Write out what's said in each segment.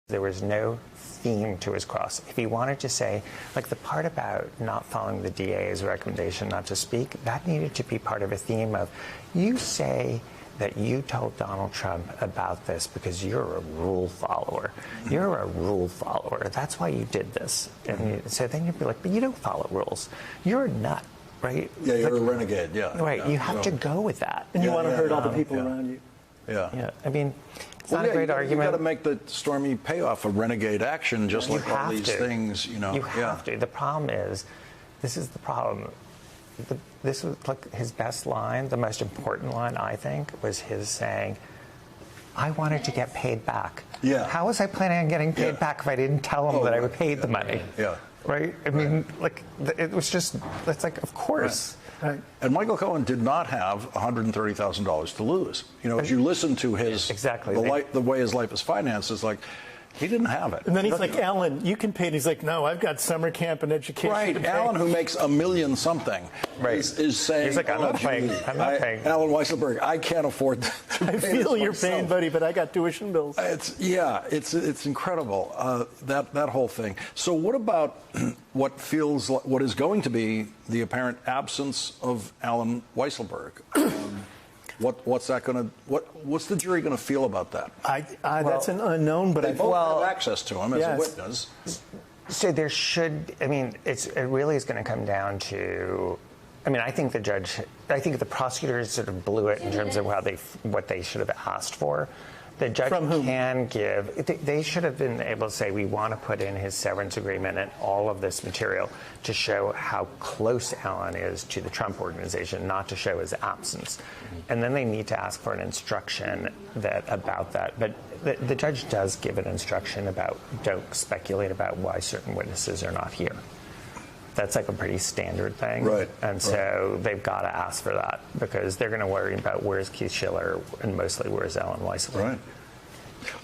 There was no theme to his cross. If he wanted to say, like the part about not following the DA's recommendation not to speak, that needed to be part of a theme of, you say that you told Donald Trump about this because you're a rule follower. You're a rule follower. That's why you did this. And so then you'd be like, but you don't follow rules. You're a nut, right? Yeah, you're a renegade, yeah. Right, yeah, you have to go with that. And you want to hurt all the people around you. Yeah, I mean, it's not a great argument. You got to make the Stormy payoff a renegade action, just like all these things, you know. You have to. The problem is, this is the problem. This was like his best line, the most important line, I think, was his saying, I wanted to get paid back. Yeah. How was I planning on getting paid back if I didn't tell him that I would pay the money? Yeah. Right? I mean, like, it was just, it's like, of course. Right. And Michael Cohen did not have $130,000 to lose. You know, as you listen to his the way his life is financed, it's like he didn't have it. And then he's like, Alan, you can pay. And he's like, no, I've got summer camp and education. Right. Alan, who makes $1 million something, is saying, he's like, I'm not paying. I'm not paying. Alan Weisselberg, I can't afford to pay I feel you're myself. paying, buddy, but I got tuition bills. It's incredible, that whole thing. So what about what is going to be the apparent absence of Alan Weisselberg? What's that going to? What's the jury going to feel about that? That's an unknown, but they both have access to him as a witness. So there should. I mean, it really is going to come down to. I mean, I think the prosecutors sort of blew it in terms of what they should have asked for. The judge can give. They should have been able to say, we want to put in his severance agreement and all of this material to show how close Alan is to the Trump organization, not to show his absence. And then they need to ask for an instruction about that. But the judge does give an instruction about don't speculate about why certain witnesses are not here. That's like a pretty standard thing. Right. And so they've got to ask for that because they're going to worry about where's Keith Schiller and mostly where's Alan Weisselberg. Right.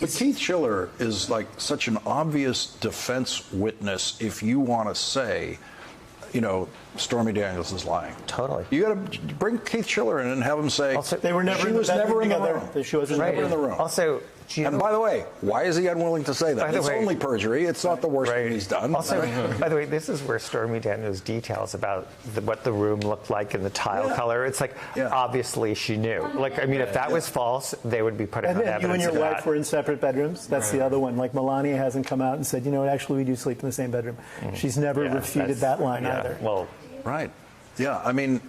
But Keith Schiller is like such an obvious defense witness if you want to say, you know, Stormy Daniels is lying. Totally. You got to bring Keith Schiller in and have him say they were never she was never in the room. She was never in the room. Also, and by the way, why is he unwilling to say that? It's only perjury. It's not the worst thing he's done. Also, by the way, this is where Stormy Daniels details about what the room looked like and the tile color. It's like, obviously she knew. Like, I mean, if that was false, they would be putting on evidence. You and your wife were in separate bedrooms. That's the other one. Like, Melania hasn't come out and said, you know what, actually we do sleep in the same bedroom. She's never refuted that line either. Well, right. Yeah. I mean,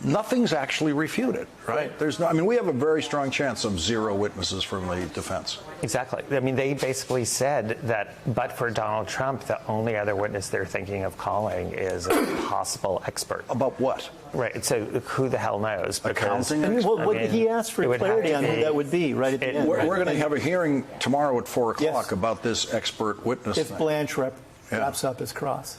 nothing's actually refuted, right? There's no. I mean, we have a very strong chance of 0 witnesses from the defense. Exactly. I mean, they basically said that, but for Donald Trump, the only other witness they're thinking of calling is a possible expert. About what? Right. So who the hell knows? Accounting. He asked for clarity on who that would be. Right at the end. We're going to have a hearing tomorrow at 4 o'clock about this expert witness. If thing. Blanche wraps up his cross.